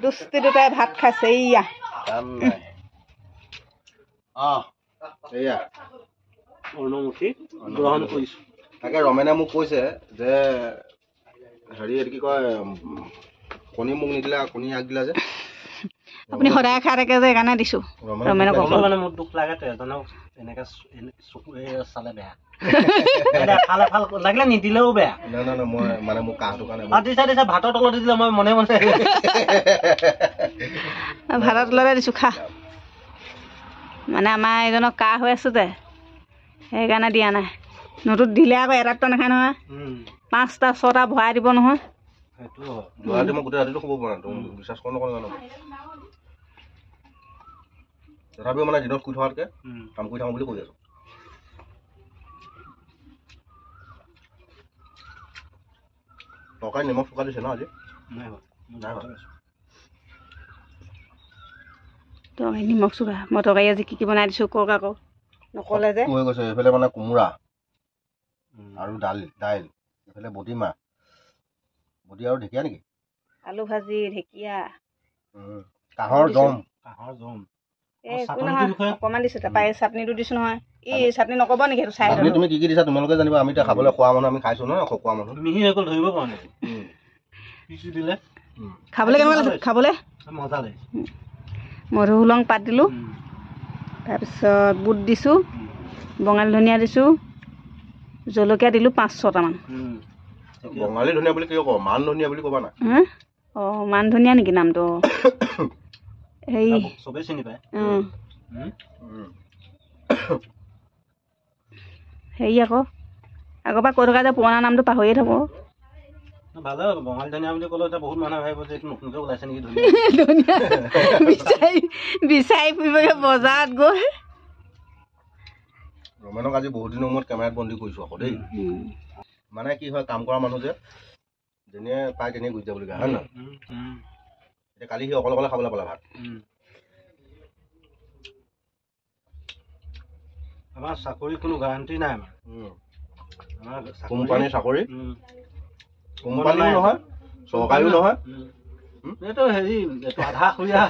দুষ্টি দুটাই ভাত খাইছে ইয়া অৰ্ণমুখী গ্ৰহণ কৰিছো। তাকে ৰমেনে মোক কৈছে যে হেৰি এইটো কি কয় কণী মোক নিদিলা, কণী আগ দিলা যে। আপুনি সদায় খাই থাকে যে সেইকাৰণে দিছো। ৰমেনে মানে মোৰ দুখ লাগে তেজনক এনেকে চকুৰে চালে বেয়া। ভাল লাগিলে নিদিলেও বেয়া। মই মানে মোৰ কাহটোৰ কাৰণে দিছা ভাতৰ তলত দিলে মই মনে মনে ভাতৰ তলতে দিছো খা। মানে আমাৰ এজনক কাহ হৈ আছে যে সেইকাৰণে দিয়া নাই। নতুন দিলে আকৌ এটাতো নাখায় নহয়, 5টা 6টা ভৰাই দিব নহয়। মই গোটেই ৰাতিটো শুব পৰা নাই, তুমি বিশ্বাস কৰা নকৰা জানো। তথাপিও মানে দিনত শুই থকাতকে কাম কৰি থাকোঁ বুলি কৈ আছো। তৰকাৰী নিমখ চুকা দিছে ন আজি? তৰকাৰী নিমখ চুকা। মই তৰকাৰী আজি কি বনাই দিছো কওক আকৌ, নকলে যে। হৈ গৈছে এইফালে মানে কোমোৰা আৰু দাইল, এইফালে বডিমাহ, বডি আৰু ঢেকীয়া নেকি? আলু ভাজি, ঢেকীয়া, কাহৰ জম। অকণমান দিছো। তাৰপৰা এই চাটনিটো দিছো নহয়। চাটনি নকব নেকি সেইটো চাই তুমি কি দিছা তোমালোকে জানিবা। আমি এতিয়া খাবলৈ খোৱা মানুহ, আমি খাইছো নহয় খোৱা মানুহ। মিহি অকল ধৰিব পৰা নাই। পিচি দিলে খাবলৈ কেনেকুৱা লাগিছে? খাবলৈ মজা লাগে। মধুসোলং পাত দিলো, তাৰপিছত বুট দিছো, বঙালী ধনিয়া দিছো, জলকীয়া দিলো 5-6টামান। বঙালী ধনিয়া বুলি কিয় কওঁ? মান ধনিয়া বুলি ক'বা না। মান ধনিয়া নেকি নামটো? হেৰি চবেই চিনি পায়। হেৰি আকৌ আগৰ পৰা কৈ থকা যে পুৰণা নামটো পাহৰিয়ে থাকো। ভালে হ'ব। বঙালী ধনিয়া বুলি ক'লে এতিয়া বহুত মানুহে ভাবিব যে এইটো নতুনকৈ ওলাইছে নেকি ধনিয়া। বিচাৰি ফুৰিবগে বজাৰত গৈ। ৰমেনক আজি বহুত দিনৰ মূৰত কেমেৰাত বন্দী কৰিছো আকৌ দেই। মানে কি হয়, কাম কৰা মানুহ যে যেনে পাই তেনে গুচি যাবলগীয়া হয় নহয়। এতিয়া কালি সি অকলে খাবলৈ পালে ভাত। আমাৰ চাকৰি কোনো গেৰাণ্টি নাই। আমাৰ কোম্পানীৰ চাকৰি, কোম্পানীও নহয় চৰকাৰীও নহয়। এইটো হেৰি এইটো আধা খৰীয়া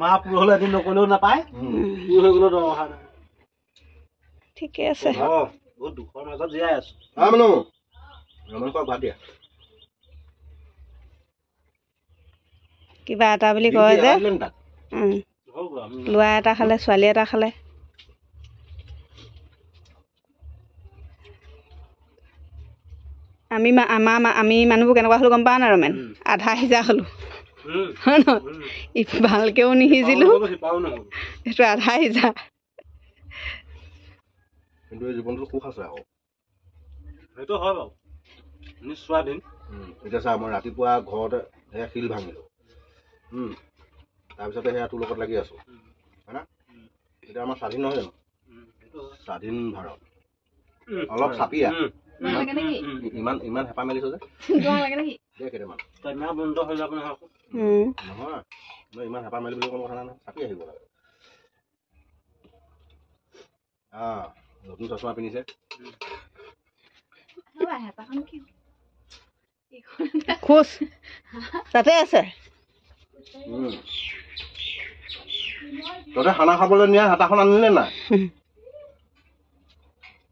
মাহ পুৰ হ'লে এদিন নকলেও নাপায়, পুৰ হৈ গ'লেও দৰমহা নাই। ঠিকে আছে। বহুত দুখৰ মাজত জীয়াই আছো। ৰমেন খোৱা ভাত দিয়া। কিবা এটা বুলি কয় যে, ল'ৰা এটা খালে ছোৱালী এটা খালে। আমি মানুহবোৰ কেনেকুৱা হ'লো গম পাওঁ না ৰমেন? আধা সিজা হ'লো হয় নহয়? ভালকেও নিসিজিলো, এইটো আধা সিজা। কিন্তু এই জীৱনটো সুখ আছে আকৌ। সেইটো হয় বাৰু, নিস্বাধীন। এতিয়া চা, মই ৰাতিপুৱা ঘৰতে সেয়া শিল ভাঙিলো, তাৰপিছতে সেয়া তোৰ লগত লাগি আছো হয় না। এতিয়া আমাৰ স্বাধীন নহয় জানো? স্বাধীন ভাৰত। অলপ চাপিয়া ইমান হেঁপাহ মেলিছো যে কেইটামান বন্ধ হৈ যাব নহয়। নহয়, ইমান হেঁপাহ মেলিবলৈ কোনো কথা নাই নহয়, চাপি আহিব লাগে। নতুন চশমা পিন্ধিছে। খোজ তাতে আছে। তহঁতে খানা খাবলৈ নিয়া হাতাখন আনিলে নাই?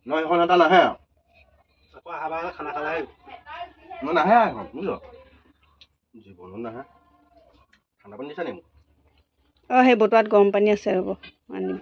নহয়, সেইখন এটা নাহে আৰু খানা খালে নাহে এখন বুজিছ, জীৱনত নাহে। ঠাণ্ডা পানী দিছা নি মোক? সেই বটুৱাত গৰম পানী আছে, ৰ'ব আনিম।